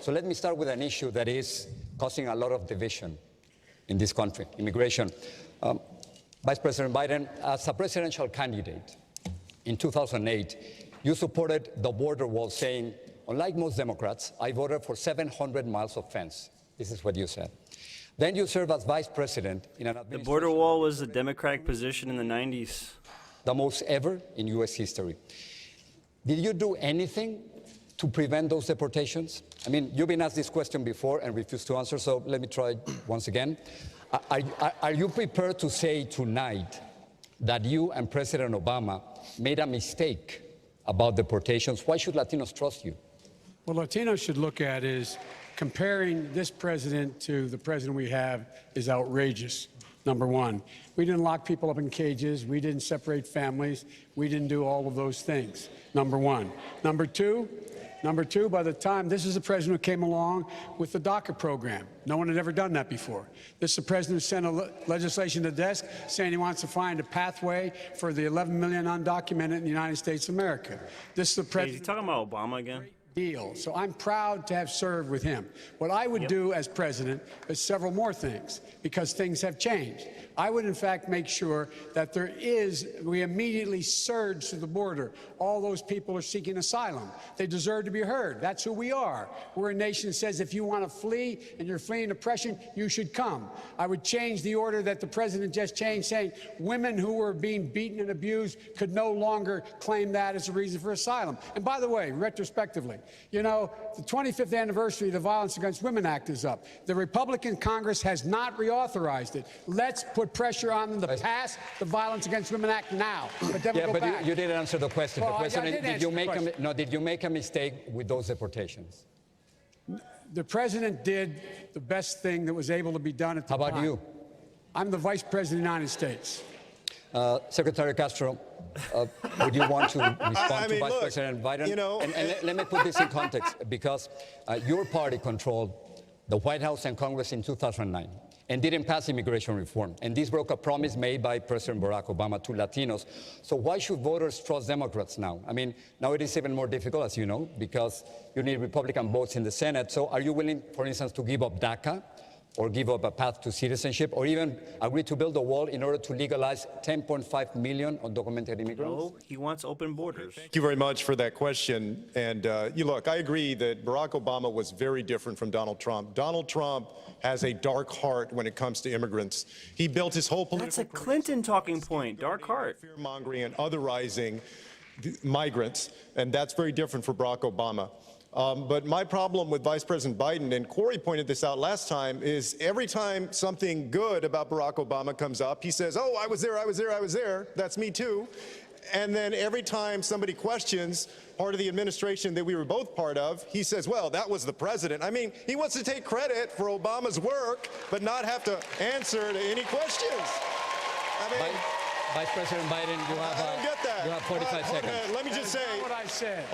So let me start with an issue that is causing a lot of division in this country, immigration. Vice President Biden, as a presidential candidate in 2008, you supported the border wall, saying, unlike most Democrats, I voted for 700 miles of fence. This is what you said. Then you served as vice president in an administration. The border wall was a Democratic position in the 90s. The most ever in U.S. history. Did you do anything to prevent those deportations? I mean, you've been asked this question before and refused to answer, so let me try it once again. Are you prepared to say tonight that you and President Obama made a mistake about deportations? Why should Latinos trust you? What Latinos should look at is comparing this president to the president we have is outrageous, number one. We didn't lock people up in cages. We didn't separate families. We didn't do all of those things, number one. Number two, by the time this is the president who came along with the DACA program. No one had ever done that before. This is the president who sent a legislation to the desk saying he wants to find a pathway for the 11 million undocumented in the United States of America. This is the president. Is he talking about Obama again? Deal. So I'm proud to have served with him. What I would do as president is several more things, because things have changed. I would, in fact, make sure that we immediately surge to the border. All those people are seeking asylum. They deserve to be heard. That's who we are. We're a nation that says if you want to flee and you're fleeing oppression, you should come. I would change the order that the president just changed, saying women who were being beaten and abused could no longer claim that as a reason for asylum. And by the way, retrospectively, you know, the 25th anniversary of the Violence Against Women Act is up. The Republican Congress has not reauthorized it. Let's put pressure on them to pass the Violence Against Women Act now. But then we'll go back. You didn't answer the question. Well, the question is, did you make a mistake with those deportations? The president did the best thing that was able to be done at the time. How about you? I'm the vice president of the United States. Secretary Castro, would you want to respond to Vice President Biden? You know, and let me put this in context, because your party controlled the White House and Congress in 2009 and didn't pass immigration reform. And this broke a promise made by President Barack Obama to Latinos. So why should voters trust Democrats now? I mean, now it is even more difficult, as you know, because you need Republican votes in the Senate. So are you willing, for instance, to give up DACA, or give up a path to citizenship, or even agree to build a wall in order to legalize 10.5 million undocumented immigrants? No, he wants open borders. Thank you very much for that question. And look, I agree that Barack Obama was very different from Donald Trump. Donald Trump has a dark heart when it comes to immigrants. He built his whole political... That's a Clinton talking point, dark heart. ...fear-mongering and otherizing migrants, and that's very different for Barack Obama. But my problem with Vice President Biden, and Corey pointed this out last time, is every time something good about Barack Obama comes up, he says, oh, I was there, that's me too. And then every time somebody questions part of the administration that we were both part of, he says, well, that was the president. I mean, he wants to take credit for Obama's work, but not have to answer to any questions. I mean... Vice President Biden, you have 45 seconds. Let me just say, what I said.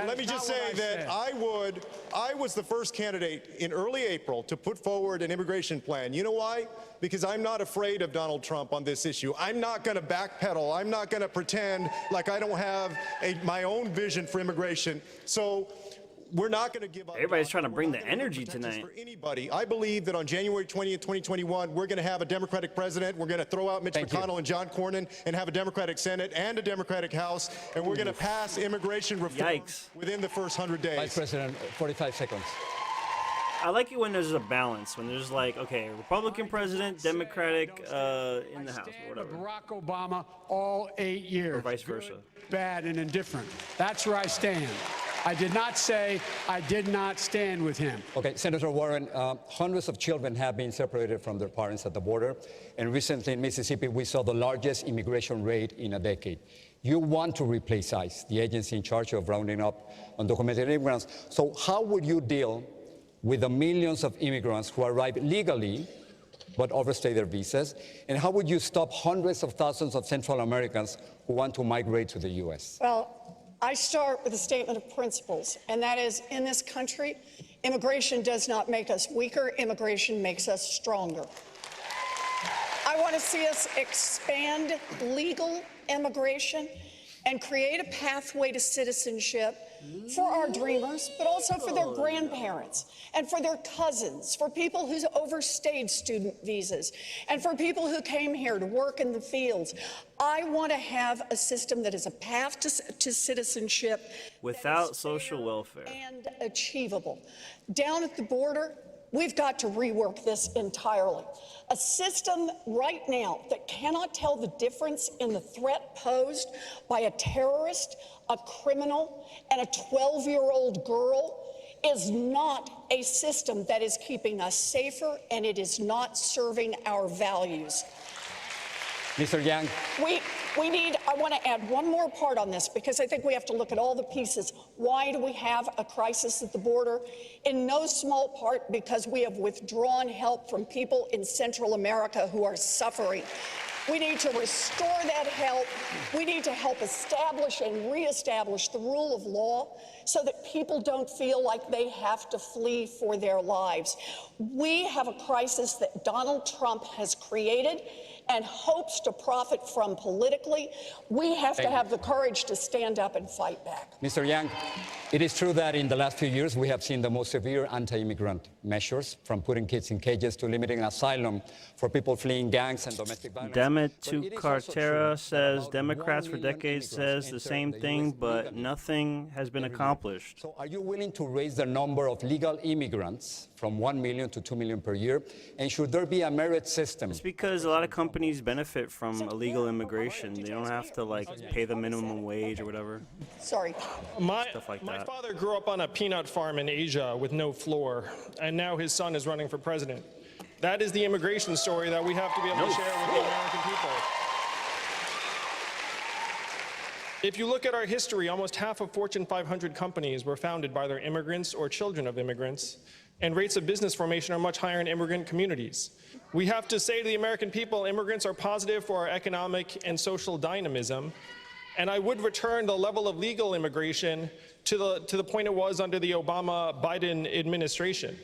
Let me just say that I was the first candidate in early April to put forward an immigration plan. You know why? Because I'm not afraid of Donald Trump on this issue. I'm not going to backpedal. I'm not going to pretend like I don't have my own vision for immigration. So we're not going to give up. Everybody's trying to bring the energy tonight. For anybody. I believe that on January 20th, 2021, we're going to have a Democratic president. We're going to throw out Mitch McConnell and John Cornyn and have a Democratic Senate and a Democratic House, and we're going to pass immigration reform within the first 100 days. Vice President, 45 seconds. I like it when there's a balance, when there's like, okay, Republican president, Democratic in the House, or whatever. Barack Obama all 8 years. Or vice versa. Good, bad, and indifferent. That's where I stand. I did not say I did not stand with him. Okay, Senator Warren, hundreds of children have been separated from their parents at the border. And recently in Mississippi, we saw the largest immigration raid in a decade. You want to replace ICE, the agency in charge of rounding up undocumented immigrants. So how would you deal with the millions of immigrants who arrive legally but overstay their visas? And how would you stop hundreds of thousands of Central Americans who want to migrate to the U.S.? Well, I start with a statement of principles, and that is, in this country, immigration does not make us weaker. Immigration makes us stronger. I want to see us expand legal immigration and create a pathway to citizenship for our dreamers, but also for their grandparents and for their cousins, for people who overstayed student visas, and for people who came here to work in the fields. I want to have a system that is a path to citizenship Without social welfare. and achievable. Down at the border, we've got to rework this entirely. A system right now that cannot tell the difference in the threat posed by a terrorist, a criminal, and a 12-year-old girl is not a system that is keeping us safer, and it is not serving our values. Mr. Yang. I want to add one more part on this because I think we have to look at all the pieces. Why do we have a crisis at the border? In no small part because we have withdrawn help from people in Central America who are suffering. We need to restore that help. We need to help establish and reestablish the rule of law so that people don't feel like they have to flee for their lives. We have a crisis that Donald Trump has created and hopes to profit from politically. We have to have the courage to stand up and fight back. Mr. Yang, it is true that in the last few years we have seen the most severe anti-immigrant measures, from putting kids in cages to limiting asylum for people fleeing gangs and domestic violence. Demet Cartera says Democrats for decades says the same thing, but nothing has been accomplished. So are you willing to raise the number of legal immigrants from 1 million to 2 million per year? And should there be a merit system? It's because a lot of companies benefit from illegal immigration. They don't have to pay the minimum wage or whatever. Sorry. Stuff like My that. father grew up on a peanut farm in Asia with no floor, and now his son is running for president. That is the immigration story that we have to be able to share with the American people. If you look at our history, almost half of Fortune 500 companies were founded by their immigrants or children of immigrants, and rates of business formation are much higher in immigrant communities. We have to say to the American people, immigrants are positive for our economic and social dynamism, and I would return the level of legal immigration to the point it was under the Obama-Biden administration.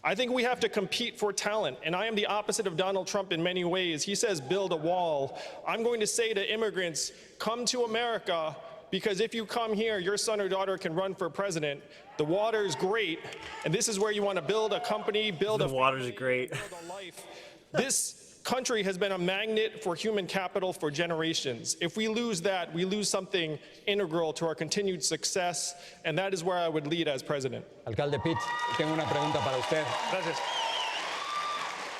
I think we have to compete for talent, and I am the opposite of Donald Trump in many ways. He says build a wall. I'm going to say to immigrants, come to America, because if you come here, your son or daughter can run for president. The water's great, and this is where you want to build a company, build a The water's great. build a life. This country has been a magnet for human capital for generations. If we lose that, we lose something integral to our continued success, and that is where I would lead as president. Alcalde Pitt, tengo una pregunta para usted. Gracias.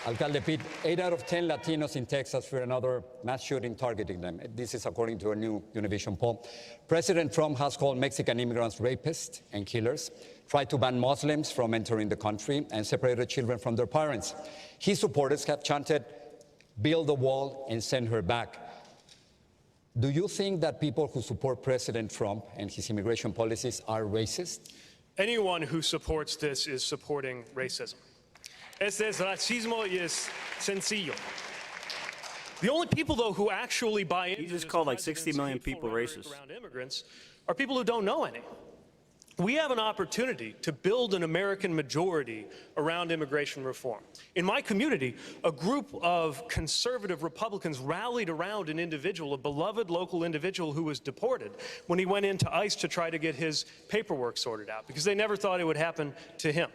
Alcalde Pitt, 8 out of 10 Latinos in Texas fear another mass shooting targeting them. This is according to a new Univision poll. President Trump has called Mexican immigrants rapists and killers, tried to ban Muslims from entering the country, and separated children from their parents. His supporters have chanted, build the wall and send her back. Do you think that people who support President Trump and his immigration policies are racist? Anyone who supports this is supporting racism. Este es racismo y es sencillo. The only people, though, who actually buy into just this called 60 million people rhetoric racist. around immigrants are people who don't know any. We have an opportunity to build an American majority around immigration reform. In my community, a group of conservative Republicans rallied around an individual, a beloved local individual who was deported when he went into ICE to try to get his paperwork sorted out, because they never thought it would happen to him.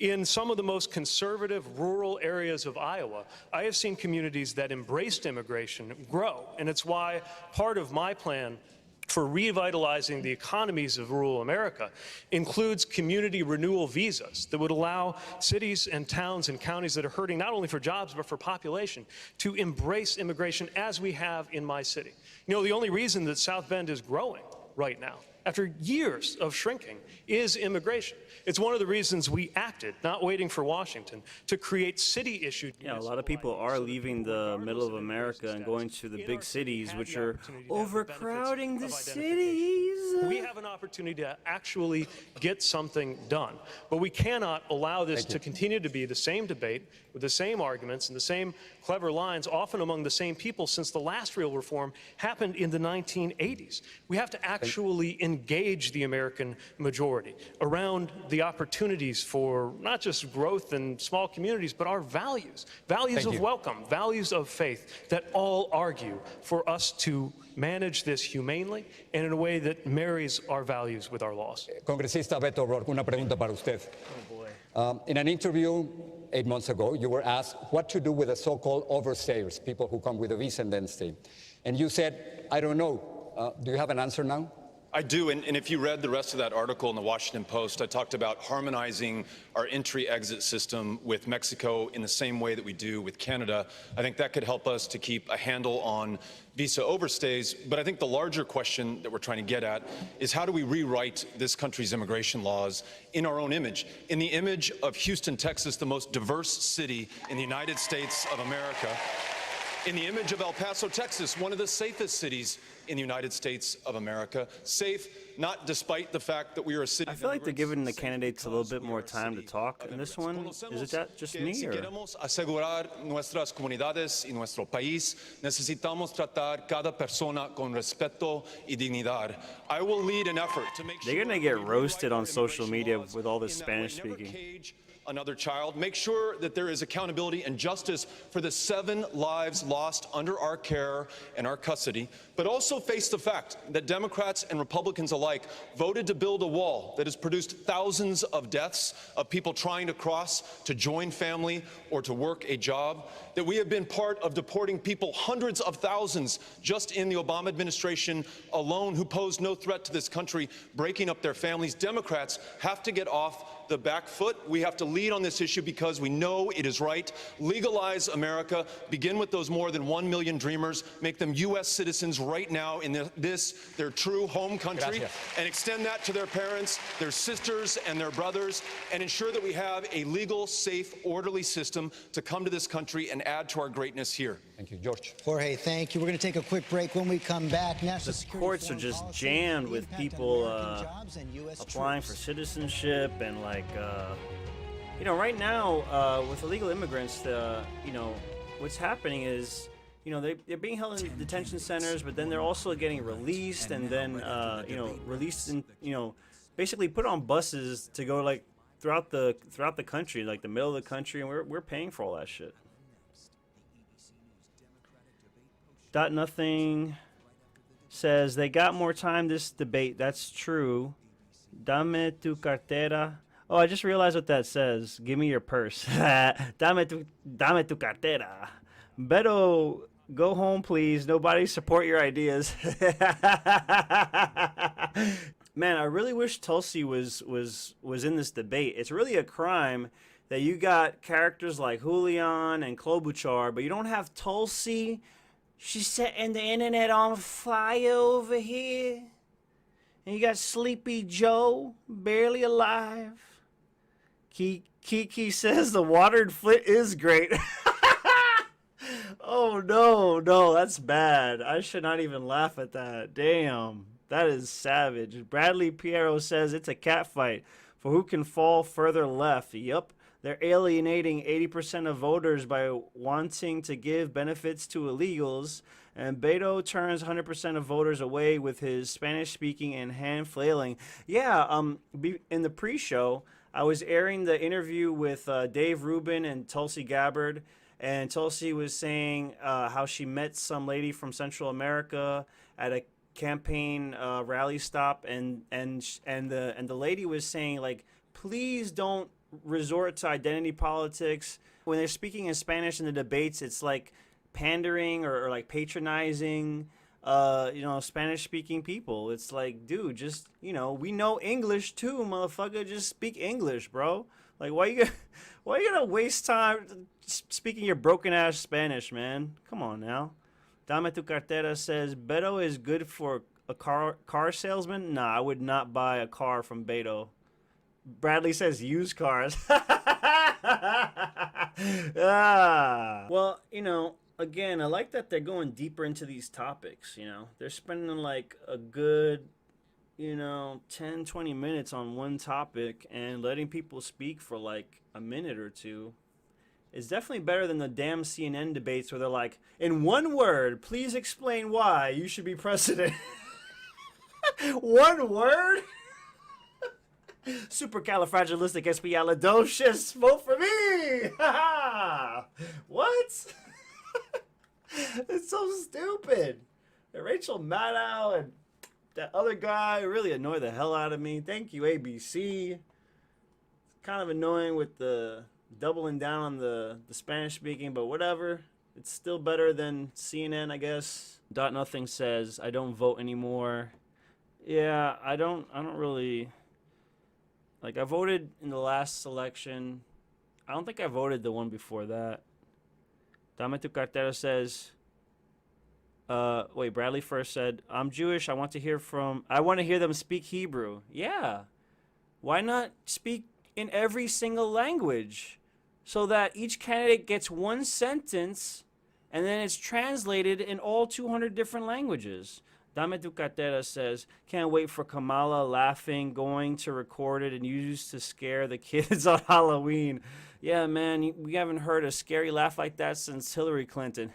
In some of the most conservative rural areas of Iowa, I have seen communities that embraced immigration grow, and it's why part of my plan for revitalizing the economies of rural America includes community renewal visas that would allow cities and towns and counties that are hurting not only for jobs but for population to embrace immigration, as we have in my city. You know, the only reason that South Bend is growing right now, after years of shrinking, is immigration. It's one of the reasons we acted, not waiting for Washington, to create city-issued. Yeah, a lot of people are leaving the middle of America and going to the big cities, which are overcrowding the cities. We have an opportunity to actually get something done, but we cannot allow this to continue to be the same debate with the same arguments and the same clever lines, often among the same people, since the last real reform happened in the 1980s. We have to actually engage engage the American majority around the opportunities for not just growth in small communities, but our values, values of welcome, values of faith that all argue for us to manage this humanely and in a way that marries our values with our laws. Congresista Beto O'Rourke, una pregunta para usted. In an interview 8 months ago, you were asked what to do with the so-called overstayers, people who come with a visa and then stay. And you said, I don't know. Do you have an answer now? I do, and if you read the rest of that article in the Washington Post, I talked about harmonizing our entry-exit system with Mexico in the same way that we do with Canada. I think that could help us to keep a handle on visa overstays, but I think the larger question that we're trying to get at is how do we rewrite this country's immigration laws in our own image, in the image of Houston, Texas, the most diverse city in the United States of America, in the image of El Paso, Texas, one of the safest cities in the United States of America. Safe, not despite the fact that we are a city. I feel like they're giving the candidates a little bit more time to talk in this one. Is it that just me, Si or? queremos asegurar nuestras comunidades y nuestro país, necesitamos tratar cada persona con respeto y dignidad. I will lead an effort to make sure They're gonna get roasted on social media with all this in that we Spanish never speaking. cage another child, make sure that there is accountability and justice for the 7 lives lost under our care and our custody, but also face the fact that Democrats and Republicans alike voted to build a wall that has produced thousands of deaths of people trying to cross to join family or to work a job, that we have been part of deporting people, hundreds of thousands just in the Obama administration alone, who posed no threat to this country, breaking up their families. Democrats have to get off the back foot. We have to lead on this issue because we know it is right. Legalize America. Begin with those more than 1 million dreamers. Make them U.S. citizens right now in their true home country. Gracias. And extend that to their parents, their sisters, and their brothers, and ensure that we have a legal, safe, orderly system to come to this country and add to our greatness here. Thank you, George. Jorge, thank you. We're going to take a quick break. When we come back, national The security courts are foreign just policy, jammed the with impact on people American jobs and US applying for troops. citizenship and you know, right now with illegal immigrants, you know, what's happening is, you know, they're being held in detention centers, but then they're also getting released and then, you know, released and, you know, basically put on buses to go like throughout the country, like the middle of the country, and we're paying for all that shit. Dot Nothing says they got more time this debate. That's true. Dame tu cartera. Oh, I just realized what that says. Give me your purse. Dame tu cartera. Beto, go home, please. Nobody support your ideas. Man, I really wish Tulsi was in this debate. It's really a crime that you got characters like Julian and Klobuchar, but you don't have Tulsi. She's setting the internet on fire over here. And you got Sleepy Joe, barely alive. Kiki says the watered flit is great. Oh, no, that's bad. I should not even laugh at that. Damn, that is savage. Bradley Piero says it's a catfight for who can fall further left. Yup, they're alienating 80% of voters by wanting to give benefits to illegals. And Beto turns 100% of voters away with his Spanish speaking and hand flailing. Yeah, in the pre-show, I was airing the interview with Dave Rubin and Tulsi Gabbard, and Tulsi was saying how she met some lady from Central America at a campaign rally stop, and the lady was saying, like, please don't resort to identity politics. When they're speaking in Spanish in the debates, it's like pandering or like patronizing you know, Spanish speaking people. It's like, dude, just, you know, we know English too, motherfucker. Just speak English, bro. Like, why you gonna waste time speaking your broken ass Spanish, man? Come on now. Dame tu cartera says Beto is good for a car salesman. Nah, I would not buy a car from Beto. Bradley says used cars. Well, you know, again, I like that they're going deeper into these topics, you know. They're spending like a good, you know, 10, 20 minutes on one topic and letting people speak for like a minute or two. It's definitely better than the damn CNN debates where they're like, in one word, please explain why you should be president. One word? Supercalifragilisticexpialidocious. Vote for me. What? It's so stupid. And Rachel Maddow and that other guy really annoyed the hell out of me. Thank you, ABC. It's kind of annoying with the doubling down on the Spanish speaking, but whatever. It's still better than CNN, I guess. Dot Nothing says, I don't vote anymore. Yeah, I don't really, like, I voted in the last election. I don't think I voted the one before that. Dame Tu Cartera says, wait, Bradley first said, I'm Jewish. I want to hear them speak Hebrew. Yeah. Why not speak in every single language so that each candidate gets one sentence and then it's translated in all 200 different languages? Dame Tu Cartera says, can't wait for Kamala laughing, going to record it and use to scare the kids on Halloween. Yeah, man, we haven't heard a scary laugh like that since Hillary Clinton.